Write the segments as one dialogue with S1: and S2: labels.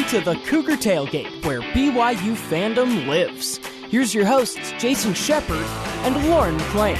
S1: to the Cougar Tailgate, where BYU fandom lives. Here's your hosts, Jason Shepard and Lauren McLean.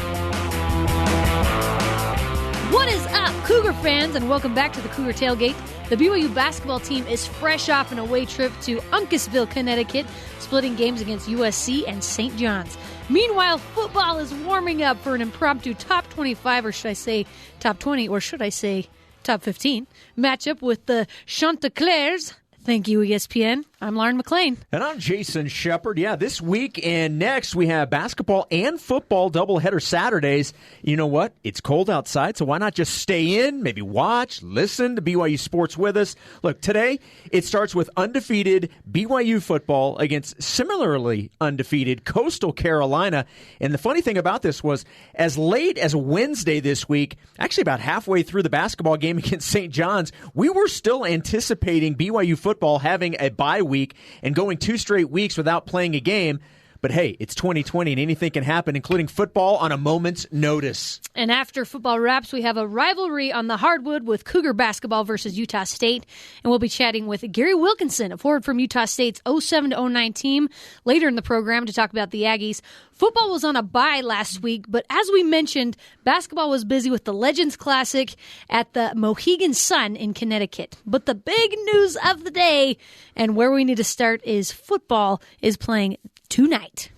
S2: What is up, Cougar fans, and welcome back to the Cougar Tailgate. The BYU basketball team is fresh off an away trip to Uncasville, Connecticut, splitting games against USC and St. John's. Meanwhile, football is warming up for an impromptu top 25, or should I say top 20, or should I say top 15, matchup with the Chanticleers. Thank you, ESPN. I'm Lauren McLean.
S3: And I'm Jason Shepard. Yeah, this week and next we have basketball and football doubleheader Saturdays. You know what? It's cold outside, so why not just stay in, maybe watch, listen to BYU Sports with us. Look, today it starts with undefeated BYU football against similarly undefeated Coastal Carolina. And the funny thing about this was as late as Wednesday this week, actually about halfway through the basketball game against St. John's, we were still anticipating BYU football having a bye week and going 2 straight weeks without playing a game. But hey, it's 2020 and anything can happen, including football on a moment's notice. And
S2: after football wraps, we have a rivalry on the hardwood with Cougar basketball versus Utah State. And we'll be chatting with Gary Wilkinson, a forward from Utah State's 07-09 team, later in the program to talk about the Aggies. Football was on a bye last week, but as we mentioned, basketball was busy with the Legends Classic at the Mohegan Sun in Connecticut. But the big news of the day, and where we need to start, is football is playing tonight.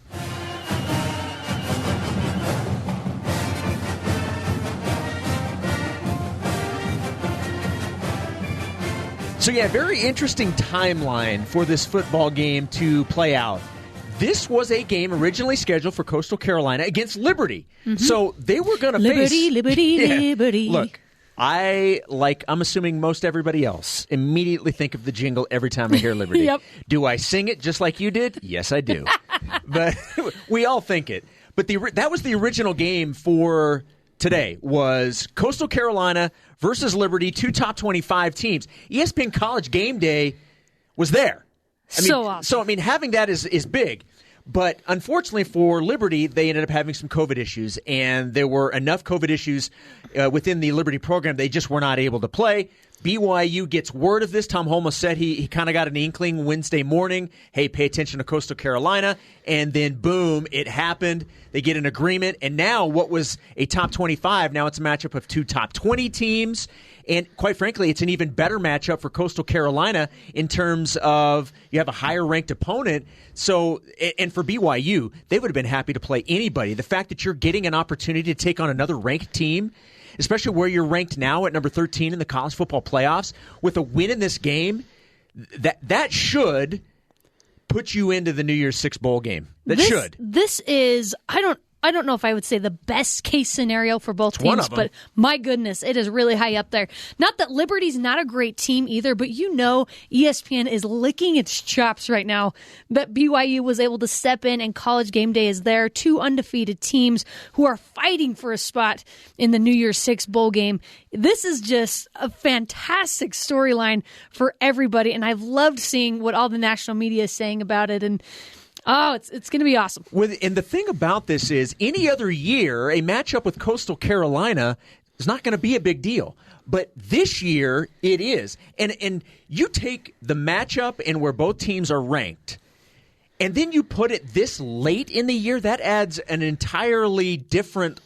S3: So yeah, very interesting timeline for this football game to play out. This was a game originally scheduled for Coastal Carolina against Liberty. Mm-hmm. So they were going to face...
S2: Liberty.
S3: Look, I'm assuming most everybody else immediately think of the jingle every time I hear Liberty.
S2: Yep.
S3: Do I sing it just like you did? Yes, I do. But we all think it. But that was the original game for today, was Coastal Carolina versus Liberty, 2 top 25 teams. ESPN College Gameday was there.
S2: Awesome.
S3: So, having that is big. But unfortunately for Liberty, they ended up having some COVID issues, and there were enough COVID issues within the Liberty program they just were not able to play. BYU gets word of this. Tom Holmoe said he kind of got an inkling Wednesday morning, hey, pay attention to Coastal Carolina, and then boom, it happened. They get an agreement, and now what was a top 25, now it's a matchup of 2 top 20 teams. And quite frankly, it's an even better matchup for Coastal Carolina in terms of you have a higher-ranked opponent. So, and for BYU, they would have been happy to play anybody. The fact that you're getting an opportunity to take on another ranked team, especially where you're ranked now at number 13 in the college football playoffs, with a win in this game, that should put you into the New Year's Six bowl game.
S2: This is, I don't know if I would say the best case scenario for both teams, but my goodness, it is really high up there. Not that Liberty's not a great team either, but ESPN is licking its chops right now that BYU was able to step in and College Gameday is there. 2 undefeated teams who are fighting for a spot in the New Year's Six bowl game. This is just a fantastic storyline for everybody, and I've loved seeing what all the national media is saying about it, and it's going to be awesome.
S3: And the thing about this is, any other year, a matchup with Coastal Carolina is not going to be a big deal. But this year, it is. And you take the matchup and where both teams are ranked, and then you put it this late in the year, that adds an entirely different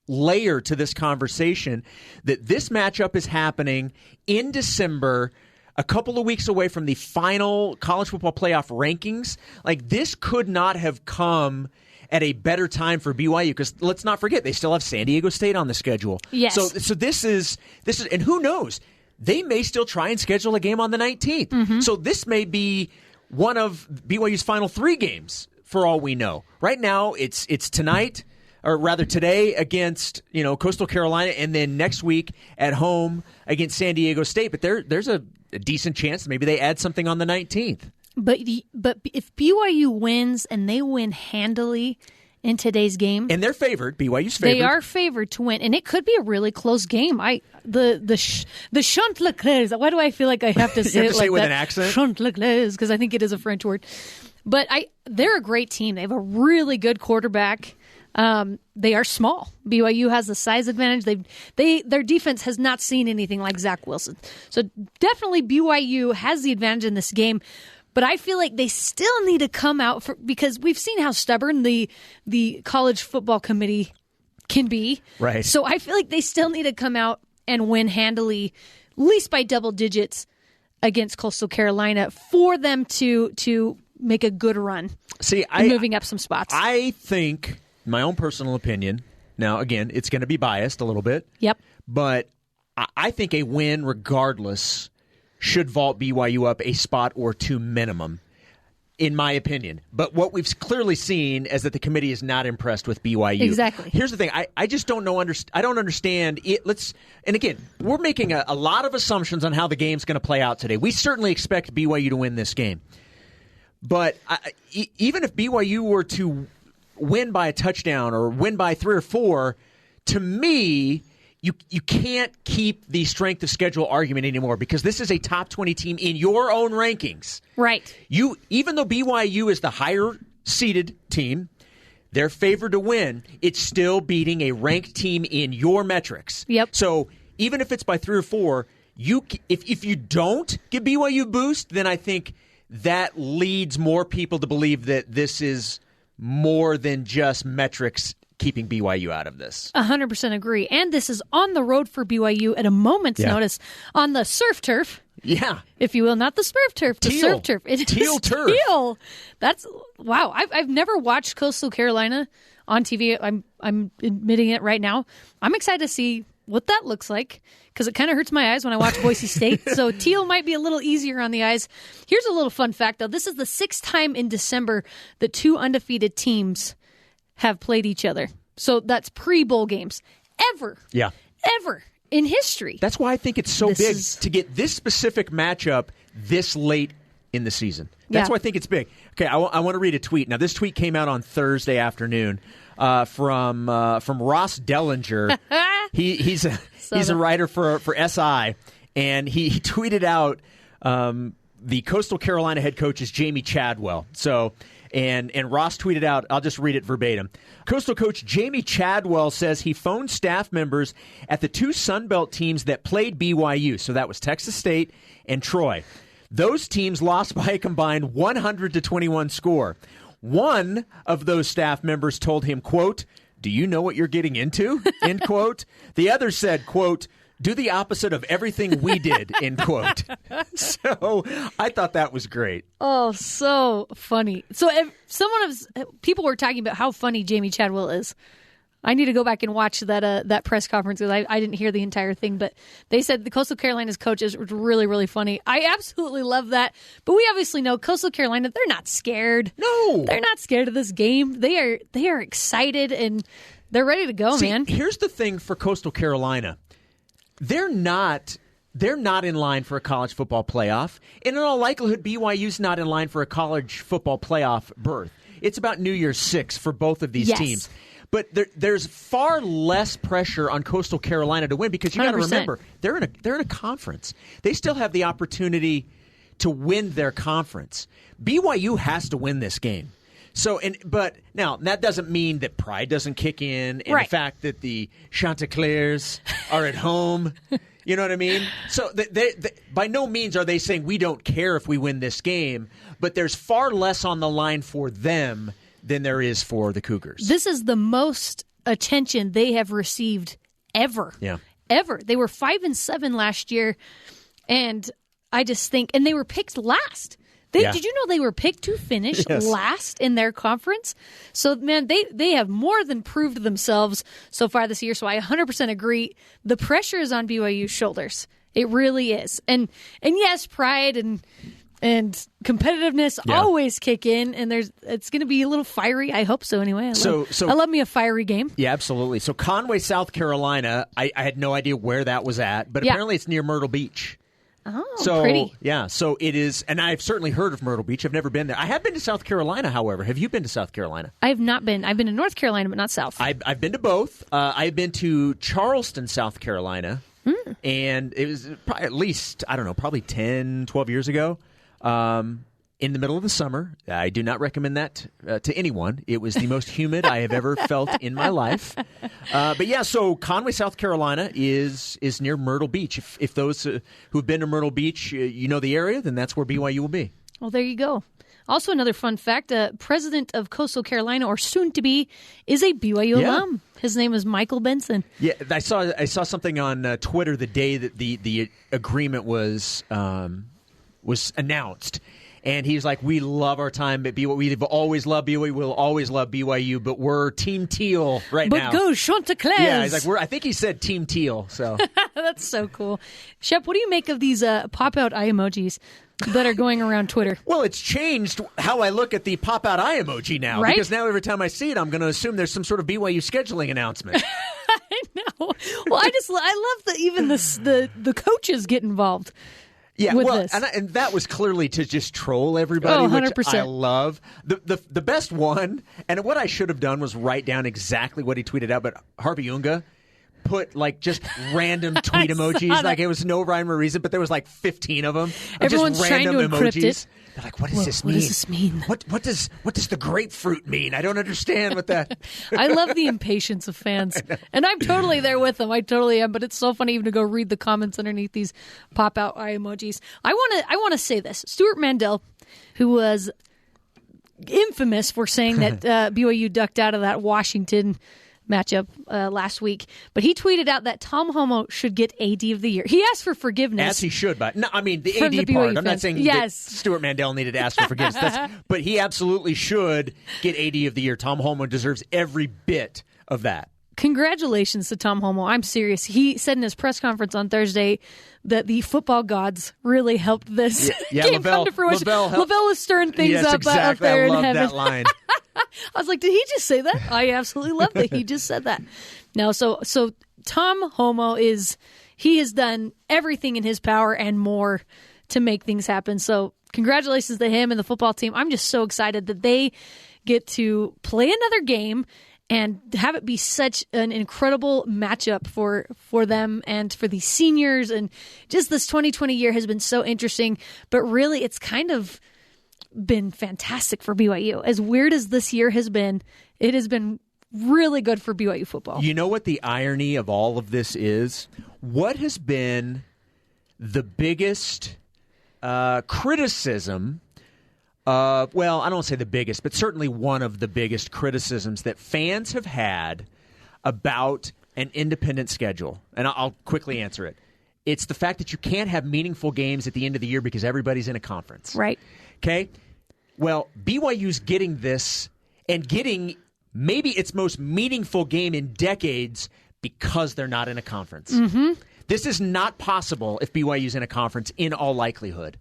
S3: layer to this conversation, that this matchup is happening in December, a couple of weeks away from the final college football playoff rankings. Like, this could not have come at a better time for BYU, because let's not forget, they still have San Diego State on the schedule.
S2: Yes.
S3: So this is, and who knows, they may still try and schedule a game on the 19th. Mm-hmm. So this may be one of BYU's final 3 games for all we know. Right now, it's tonight, or rather today, against Coastal Carolina, and then next week at home against San Diego State. But there's a decent chance maybe they add something on the 19th.
S2: But if BYU wins, and they win handily in today's game,
S3: and they're favored, BYU's favored.
S2: They are favored to win, and it could be a really close game. The Chanticleers. Why do I feel like I have to say
S3: you have to say it with
S2: that?
S3: An accent?
S2: Chanticleers, because I think it is a French word. But they're a great team. They have a really good quarterback. They are small. BYU has the size advantage. Their defense has not seen anything like Zach Wilson. So definitely BYU has the advantage in this game. But I feel like they still need to come out because we've seen how stubborn the College Football Committee can be.
S3: Right.
S2: So I feel like they still need to come out and win handily, at least by double digits against Coastal Carolina for them to make a good run.
S3: See,
S2: moving up some spots.
S3: I think, my own personal opinion, now again, it's going to be biased a little bit.
S2: Yep.
S3: But I think a win regardless should vault BYU up a spot or two minimum, in my opinion. But what we've clearly seen is that the committee is not impressed with BYU.
S2: Exactly.
S3: Here's the thing. I just don't know. I don't understand it. And again, we're making a lot of assumptions on how the game's going to play out today. We certainly expect BYU to win this game. But even if BYU were to win by a touchdown or win by 3 or 4, to me, you can't keep the strength of schedule argument anymore because this is a top 20 team in your own rankings.
S2: Right.
S3: Even though BYU is the higher seeded team, they're favored to win, it's still beating a ranked team in your metrics.
S2: Yep.
S3: So even if it's by 3 or 4, if you don't give BYU a boost, then I think that leads more people to believe that this is more than just metrics keeping BYU out of this.
S2: 100% agree. And this is on the road for BYU at a moment's notice on the surf turf.
S3: Yeah.
S2: If you will, not the smurf turf, the surf turf. It
S3: Teal
S2: is
S3: turf.
S2: Teal. That's, wow. I've never watched Coastal Carolina on TV. I'm admitting it right now. I'm excited to see what that looks like because it kind of hurts my eyes when I watch Boise State. So teal might be a little easier on the eyes. Here's a little fun fact, though. This is the 6th time in December that 2 undefeated teams have played each other. So that's pre-bowl games. Ever in history.
S3: That's why I think it's so big to get this specific matchup this late in the season. That's why I think it's big. Okay, I want to read a tweet. Now, this tweet came out on Thursday afternoon from Ross Dellinger. He's a writer for SI, and he tweeted out the Coastal Carolina head coach is Jamie Chadwell. So. And Ross tweeted out, I'll just read it verbatim. Coastal coach Jamie Chadwell says he phoned staff members at the 2 Sunbelt teams that played BYU. So that was Texas State and Troy. Those teams lost by a combined 100-21 score. One of those staff members told him, quote, "Do you know what you're getting into?" End quote. The other said, quote, "Do the opposite of everything we did," end quote. So I thought that was great.
S2: Oh, so funny. So if people were talking about how funny Jamie Chadwell is. I need to go back and watch that press conference because I didn't hear the entire thing. But they said the Coastal Carolina's coach is really, really funny. I absolutely love that. But we obviously know Coastal Carolina, they're not scared.
S3: No.
S2: They're not scared of this game. They are excited and they're ready to go, man.
S3: Here's the thing for Coastal Carolina. They're not in line for a college football playoff. And in all likelihood, BYU's not in line for a college football playoff berth. It's about New Year's 6 for both of these teams. But there's far less pressure on Coastal Carolina to win because you got to remember, they're in a conference. They still have the opportunity to win their conference. BYU has to win this game. So, but now that doesn't mean that pride doesn't kick in, and the fact that the Chanticleers are at home. You know what I mean? So, they, by no means are they saying we don't care if we win this game, but there's far less on the line for them than there is for the Cougars.
S2: This is the most attention they have received ever.
S3: Yeah,
S2: ever. They were 5-7 last year, and I just think, and they were picked last. Did you know they were picked to finish last in their conference? So, man, they have more than proved themselves so far this year. So I 100% agree. The pressure is on BYU's shoulders. It really is. And yes, pride and competitiveness always kick in, and it's going to be a little fiery. I hope so anyway. I love me a fiery game.
S3: Yeah, absolutely. So Conway, South Carolina, I had no idea where that was at, but apparently it's near Myrtle Beach.
S2: Oh, pretty.
S3: Yeah, so it is, and I've certainly heard of Myrtle Beach. I've never been there. I have been to South Carolina, however. Have you been to South Carolina?
S2: I have not been. I've been to North Carolina, but not South.
S3: I've been to both. I've been to Charleston, South Carolina, and it was probably at least, I don't know, probably 10, 12 years ago. in the middle of the summer. I do not recommend that to anyone. It was the most humid I have ever felt in my life. But yeah, so Conway, South Carolina is near Myrtle Beach. If those who've been to Myrtle Beach, you know the area, then that's where BYU will be.
S2: Well, there you go. Also, another fun fact, president of Coastal Carolina, or soon to be, is a BYU alum. His name is Michael Benson.
S3: Yeah, I saw something on Twitter the day that the agreement was announced. And he's like, we love our time at BYU. We've always loved BYU. We'll always love BYU, but we're Team Teal right now.
S2: But go Chanticleers.
S3: Yeah, he's like, I think he said Team Teal. So
S2: that's so cool. Shep, what do you make of these pop-out eye emojis that are going around Twitter?
S3: Well, it's changed how I look at the pop-out eye emoji now.
S2: Right?
S3: Because now every time I see it, I'm going to assume there's some sort of BYU scheduling announcement.
S2: I know. Well, I love that even the coaches get involved.
S3: Yeah,
S2: with
S3: well,
S2: this.
S3: And that was clearly to just troll everybody,
S2: 100%.
S3: which I love. The best one, and what I should have done was write down exactly what he tweeted out, but Harvey Unga put like just random tweet emojis. Like it was no rhyme or reason, but there was like 15 of them.
S2: Everyone's
S3: just
S2: trying to
S3: random
S2: encrypt
S3: emojis.
S2: it.
S3: They're like, what does this mean?
S2: What does this mean?
S3: What does the grapefruit mean? I don't understand what that.
S2: I love the impatience of fans, and I'm totally there with them. I totally am. But it's so funny even to go read the comments underneath these pop out eye emojis. I want to say this: Stuart Mandel, who was infamous for saying that BYU ducked out of that Washington matchup last week, but he tweeted out that Tom Homo should get AD of the year. He asked for forgiveness.
S3: As he should, but no, I mean the
S2: from
S3: AD
S2: the
S3: part.
S2: BYU
S3: I'm not
S2: fans.
S3: saying
S2: Yes.
S3: that Stuart Mandel needed to ask for forgiveness, but he absolutely should get AD of the year. Tom Homo deserves every bit of that.
S2: Congratulations to Tom Homo. I'm serious. He said in his press conference on Thursday that the football gods really helped this game come to fruition. Lavelle was stirring things up there in heaven.
S3: That line.
S2: I was like, did he just say that? I absolutely love that he just said that. No, so Tom Homo he has done everything in his power and more to make things happen. So congratulations to him and the football team. I'm just so excited that they get to play another game and have it be such an incredible matchup for them and for the seniors. And just this 2020 year has been so interesting, but really it's kind of been fantastic for BYU. As weird as this year has been, it has been really good for BYU football.
S3: You know what the irony of all of this is? What has been the biggest criticism well, I don't want to say the biggest, but certainly one of the biggest criticisms that fans have had about an independent schedule? And I'll quickly answer it. It's the fact that you can't have meaningful games at the end of the year because everybody's in a conference.
S2: Right.
S3: Okay? Well, BYU's getting this and getting maybe its most meaningful game in decades because they're not in a conference.
S2: Mm-hmm.
S3: This is not possible if BYU's in a conference in all likelihood.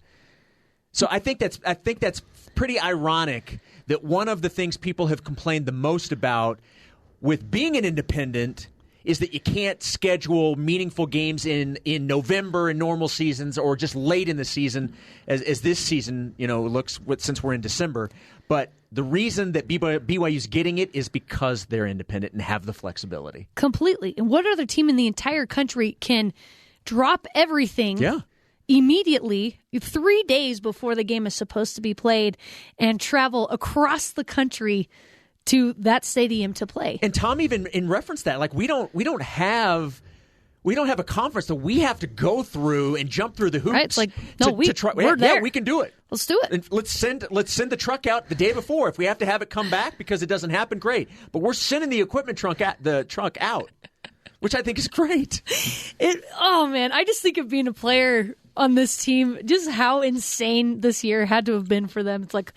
S3: So I think that's pretty ironic that one of the things people have complained the most about with being an independent is that you can't schedule meaningful games in November in normal seasons or just late in the season as this season, looks since we're in December. But the reason that BYU's getting it is because they're independent and have the flexibility.
S2: Completely. And what other team in the entire country can drop everything immediately 3 days before the game is supposed to be played and travel across the country to that stadium to play?
S3: And Tom even in reference that, like, we don't have a conference that we have to go through and jump through the hoops.
S2: Right? It's like, no, we're there.
S3: Yeah, we can do it.
S2: Let's do it.
S3: And let's send the truck out the day before. If we have to have it come back because it doesn't happen, great. But we're sending the equipment truck out, which I think is great.
S2: Oh man, I just think of being a player on this team, just how insane this year had to have been for them. It's like,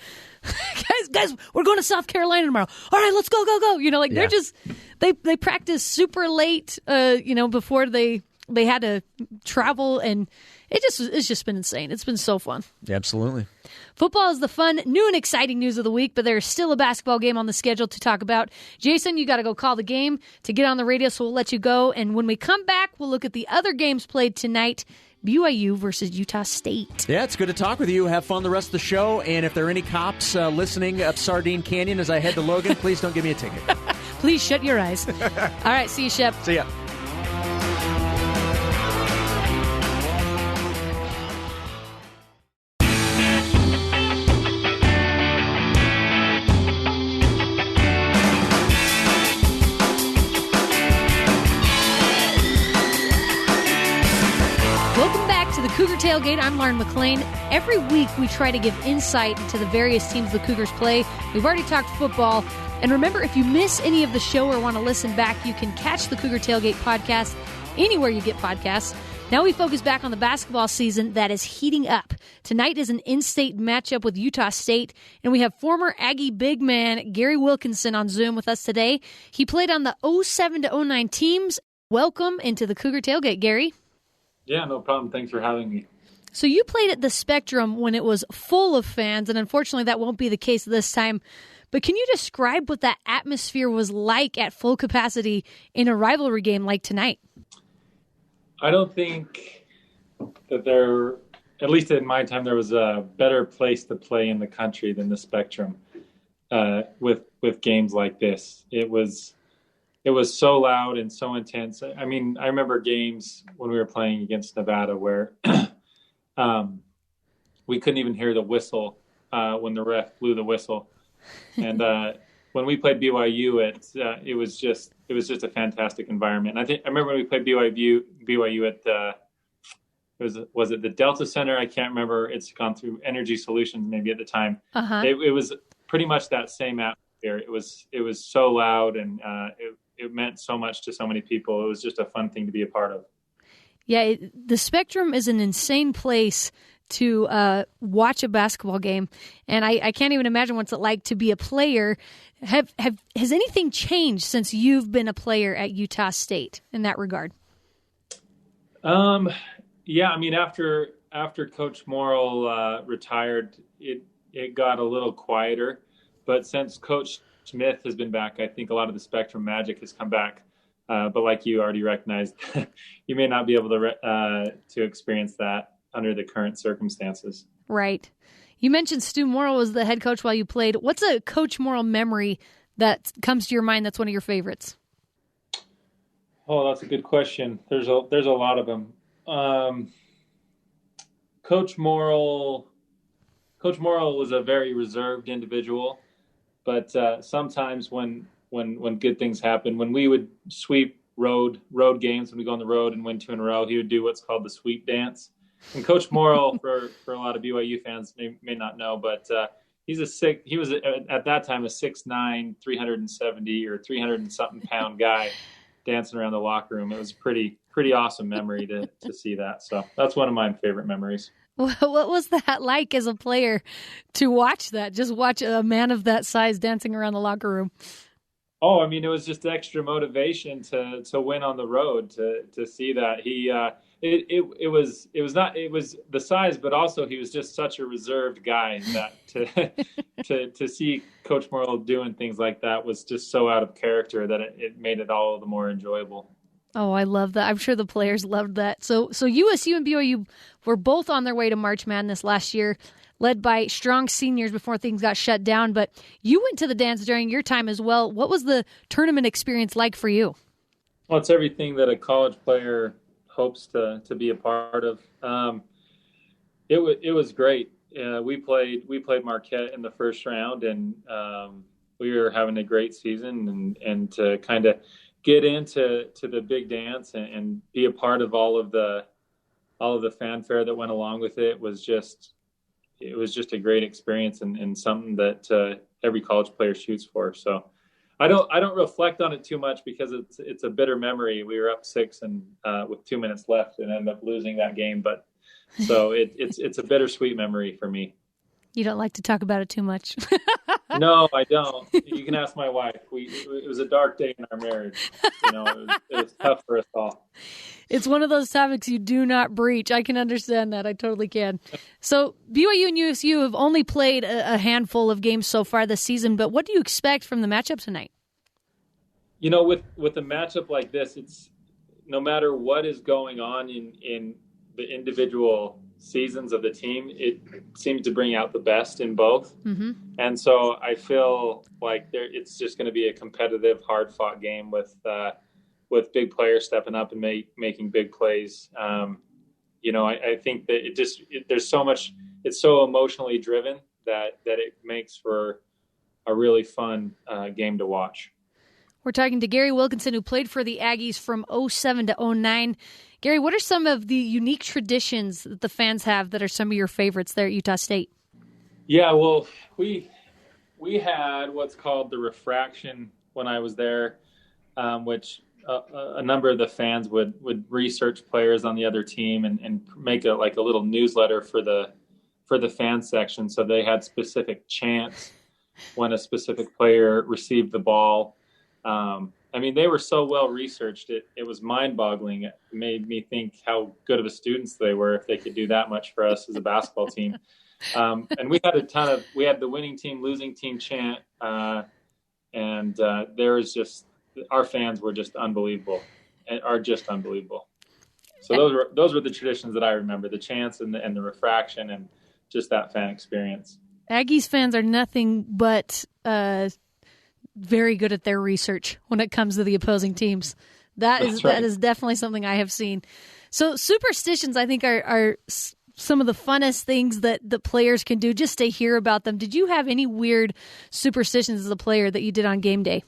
S2: guys, we're going to South Carolina tomorrow. All right, let's go. They're just they practice super late, before they had to travel, and it's just been insane. It's been so fun.
S3: Absolutely.
S2: Football is the fun, new and exciting news of the week, but there's still a basketball game on the schedule to talk about. Jason, you got to go call the game to get on the radio, so we'll let you go. And when we come back, we'll look at the other games played tonight. BYU versus Utah State.
S3: Yeah, it's good to talk with you. Have fun the rest of the show. And if there are any cops listening up Sardine Canyon as I head to Logan, please don't give me a ticket.
S2: Please shut your eyes. All right, see you, Shep.
S3: See ya.
S2: Tailgate. I'm Lauren McLean. Every week we try to give insight into the various teams the Cougars play. We've already talked football. And remember, if you miss any of the show or want to listen back, you can catch the Cougar Tailgate podcast anywhere you get podcasts. Now we focus back on the basketball season that is heating up. Tonight is an in-state matchup with Utah State, and we have former Aggie big man Gary Wilkinson on Zoom with us today. He played on the 07 to 09 teams. Welcome into the Cougar Tailgate, Gary.
S4: Yeah, no problem. Thanks for having me.
S2: So you played at the Spectrum when it was full of fans, and unfortunately that won't be the case this time. But can you describe what that atmosphere was like at full capacity in a rivalry game like tonight?
S4: I don't think that there, at least in my time, there was a better place to play in the country than the Spectrum with games like this. It was so loud and so intense. I mean, I remember games when we were playing against Nevada where we couldn't even hear the whistle when the ref blew the whistle. And when we played BYU, it was just a fantastic environment. And I remember when we played BYU at was it the Delta Center? I can't remember. It's gone through Energy Solutions maybe at the time. Uh-huh. It was pretty much that same atmosphere. It was so loud and it meant so much to so many people. It was just a fun thing to be a part of.
S2: Yeah, the Spectrum is an insane place to watch a basketball game, and I can't even imagine what's it like to be a player. Has anything changed since you've been a player at Utah State in that regard?
S4: Yeah, I mean, after Coach Morrill retired, it got a little quieter, but since Coach Smith has been back, I think a lot of the Spectrum magic has come back. But like you already recognized, you may not be able to experience that under the current circumstances.
S2: Right. You mentioned Stu Morrill was the head coach while you played. What's a Coach Morrill memory that comes to your mind that's one of your favorites?
S4: Oh, that's a good question. There's a lot of them. Coach Morrill was a very reserved individual, but sometimes when good things happen, when we would sweep road games, when we go on the road and win 2 in a row, he would do what's called the sweep dance. And Coach Morrill, for a lot of BYU fans may not know, but he was at that time a 6'9", 370 or 300 and something pound guy dancing around the locker room. It was pretty awesome memory to see that. So that's one of my favorite memories.
S2: What was that like as a player to watch that? Just watch a man of that size dancing around the locker room.
S4: Oh, I mean, it was just extra motivation to win on the road, to see that it was the size, but also he was just such a reserved guy that to see Coach Morrill doing things like that was just so out of character that it made it all the more enjoyable.
S2: Oh, I love that. I'm sure the players loved that. So USU and BYU were both on their way to March Madness last year, led by strong seniors before things got shut down. But you went to the dance during your time as well. What was the tournament experience like for you?
S4: Well, it's everything that a college player hopes to be a part of. It was great. We played Marquette in the first round, and we were having a great season. And to kind of get into the big dance and be a part of all of the fanfare that went along with it was just a great experience and something that every college player shoots for. So I don't reflect on it too much because it's a bitter memory. We were up 6 and with 2 minutes left and ended up losing that game. But so it's a bittersweet memory for me.
S2: You don't like to talk about it too much.
S4: No, I don't. You can ask my wife. It was a dark day in our marriage. It was tough for us all.
S2: It's one of those topics you do not breach. I can understand that. I totally can. So BYU and USU have only played a handful of games so far this season, but what do you expect from the matchup tonight?
S4: With a matchup like this, it's no matter what is going on in the individual seasons of the team, it seems to bring out the best in both. Mm-hmm. And so I feel like it's just going to be a competitive, hard-fought game with big players stepping up and making big plays. I think that there's so much. It's so emotionally driven that it makes for a really fun game to watch.
S2: We're talking to Gary Wilkinson, who played for the Aggies from 2007 to 2009. Gary, what are some of the unique traditions that the fans have that are some of your favorites there at Utah State?
S4: Yeah, well, we had what's called the refraction when I was there, which a number of the fans would research players on the other team and make a little newsletter for the fan section. So they had specific chants when a specific player received the ball. They were so well researched. It was mind-boggling. It made me think how good of a students they were if they could do that much for us as a basketball team. And we had we had the winning team, losing team chant. There was just, our fans were just unbelievable, and are just unbelievable. So those were the traditions that I remember, the chants and the refraction and just that fan experience.
S2: Aggies fans are nothing but very good at their research when it comes to the opposing teams. That is definitely something I have seen. So superstitions, I think, are some of the funnest things that the players can do just to hear about them. Did you have any weird superstitions as a player that you did on game day?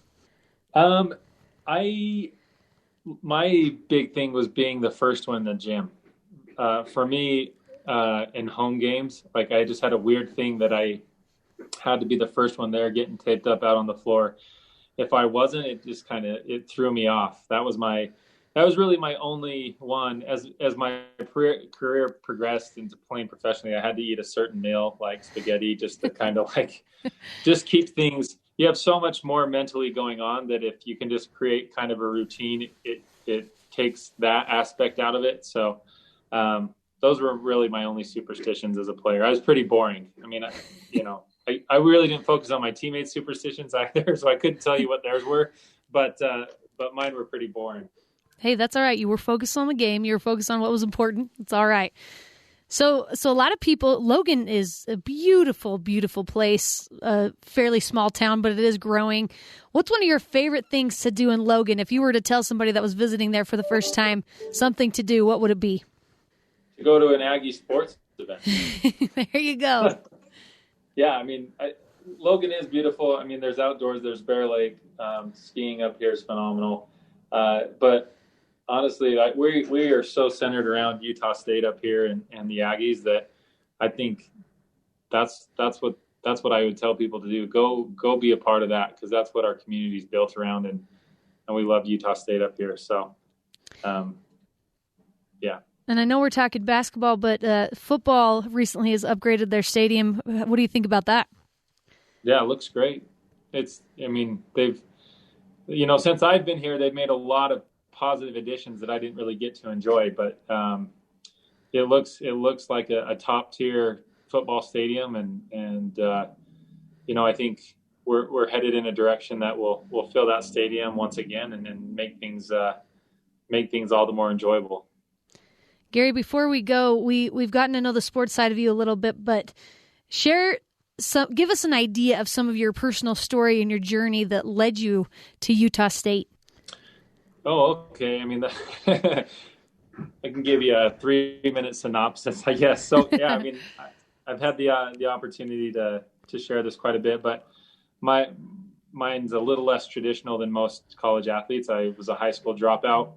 S4: My big thing was being the first one in the gym. For me, in home games, I just had a weird thing that I had to be the first one there, getting taped up out on the floor. If I wasn't, it just it threw me off. That was really my only one. As my career progressed into playing professionally, I had to eat a certain meal like spaghetti just to just keep things. You have so much more mentally going on that if you can just create kind of a routine, it takes that aspect out of it. So those were really my only superstitions as a player. I was pretty boring. I really didn't focus on my teammates' superstitions either, so I couldn't tell you what theirs were, but mine were pretty boring.
S2: Hey, that's all right. You were focused on the game. You were focused on what was important. It's all right. So a lot of people, Logan is a beautiful, beautiful place, a fairly small town, but it is growing. What's one of your favorite things to do in Logan? If you were to tell somebody that was visiting there for the first time something to do, what would it be?
S4: To go to an Aggie sports event.
S2: There you go.
S4: Yeah, Logan is beautiful. There's outdoors, there's Bear Lake. Skiing up here is phenomenal. But honestly, we are so centered around Utah State up here and the Aggies that I think that's what I would tell people to do. Go be a part of that, because that's what our community is built around, and we love Utah State up here. So, yeah.
S2: And I know we're talking basketball, but football recently has upgraded their stadium. What do you think about that?
S4: Yeah, it looks great. They've, since I've been here, they've made a lot of positive additions that I didn't really get to enjoy, but it looks like a top tier football stadium, and I think we're headed in a direction that will fill that stadium once again and make things all the more enjoyable.
S2: Gary, before we go, we've gotten to know the sports side of you a little bit, but give us an idea of some of your personal story and your journey that led you to Utah State.
S4: Oh, okay. I can give you a 3-minute synopsis, I guess. So, yeah, I've had the opportunity to share this quite a bit, but mine's a little less traditional than most college athletes. I was a high school dropout,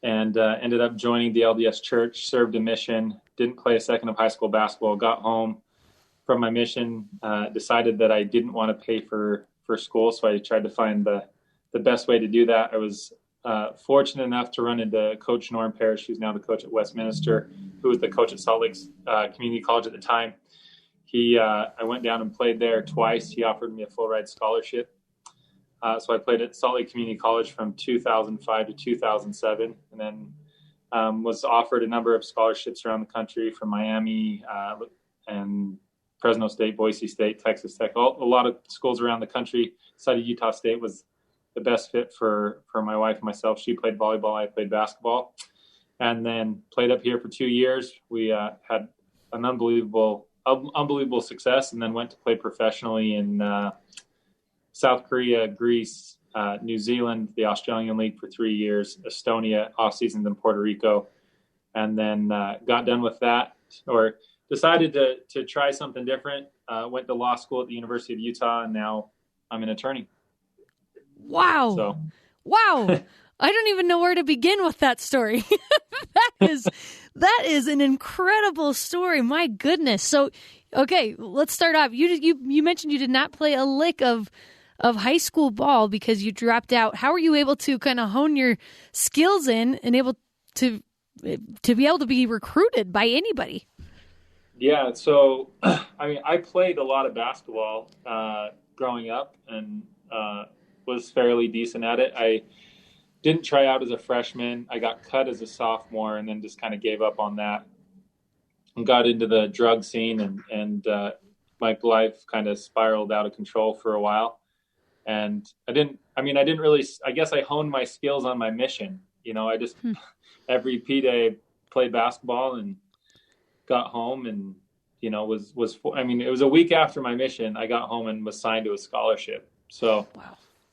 S4: and ended up joining the LDS Church, served a mission, didn't play a second of high school basketball, got home from my mission, decided that I didn't want to pay for school, so I tried to find the best way to do that. I was fortunate enough to run into Coach Norm Parrish, who's now the coach at Westminster, who was the coach at Salt Lake Community College at the time. I went down and played there twice. He offered me a full ride scholarship. So I played at Salt Lake Community College from 2005 to 2007, and then was offered a number of scholarships around the country from Miami and Fresno State, Boise State, Texas Tech, a lot of schools around the country. Decided Utah State was the best fit for my wife and myself. She played volleyball, I played basketball, and then played up here for 2 years. We had an unbelievable success, and then went to play professionally in South Korea, Greece, New Zealand, the Australian League for 3 years, Estonia, off seasons in Puerto Rico, and then got done with that, or decided to try something different. Went to law school at the University of Utah, and now I'm an attorney.
S2: Wow.
S4: So.
S2: Wow. I don't even know where to begin with that story. That is an incredible story. My goodness. So, okay, let's start off. You mentioned you did not play a lick of high school ball because you dropped out. How were you able to kind of hone your skills in and able to be able to be recruited by anybody?
S4: Yeah, so I played a lot of basketball growing up and was fairly decent at it. I didn't try out as a freshman. I got cut as a sophomore and then just kind of gave up on that and got into the drug scene and my life kind of spiraled out of control for a while. And I guess I honed my skills on my mission. I just every P day played basketball and got home and, it was a week after my mission. I got home and was signed to a scholarship. So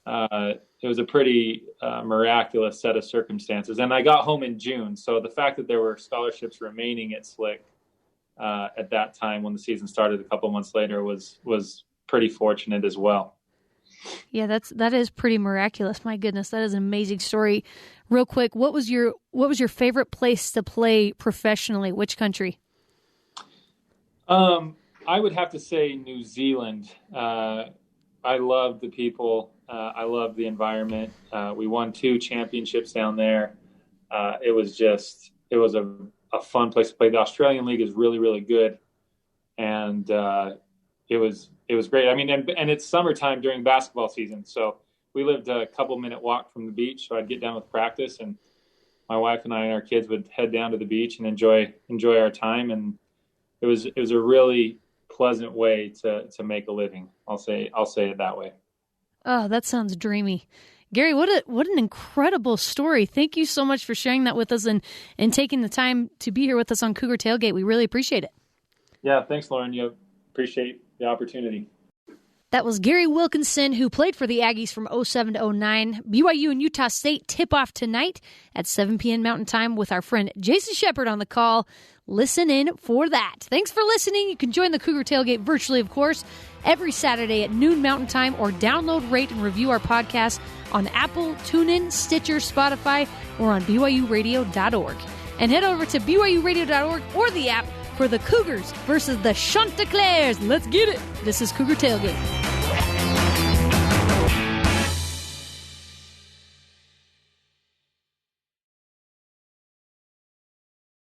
S4: it was a pretty miraculous set of circumstances. And I got home in June. So the fact that there were scholarships remaining at Slick at that time when the season started a couple months later was pretty fortunate as well.
S2: Yeah, that is pretty miraculous. My goodness, that is an amazing story. Real quick, what was your favorite place to play professionally? Which country?
S4: I would have to say New Zealand. I loved the people. I loved the environment. We won 2 championships down there. It was a fun place to play. The Australian League is really, really good. And it was great. And it's summertime during basketball season. So we lived a couple-minute walk from the beach. So I'd get down with practice and my wife and I and our kids would head down to the beach and enjoy our time. And it was a really pleasant way to make a living. I'll say it that way.
S2: Oh, that sounds dreamy. Gary, what an incredible story. Thank you so much for sharing that with us and taking the time to be here with us on Cougar Tailgate. We really appreciate it.
S4: Yeah, thanks, Lauren. You appreciate the opportunity.
S2: That was Gary Wilkinson, who played for the Aggies from 07 to 09. BYU and Utah State tip-off tonight at 7 p.m. Mountain Time with our friend Jason Shepard on the call. Listen in for that. Thanks for listening. You can join the Cougar Tailgate virtually, of course, every Saturday at noon Mountain Time, or download, rate, and review our podcast on Apple, TuneIn, Stitcher, Spotify, or on BYURadio.org. And head over to BYURadio.org or the app for the Cougars versus the Chanticleers. Let's get it. This is Cougar Tailgate.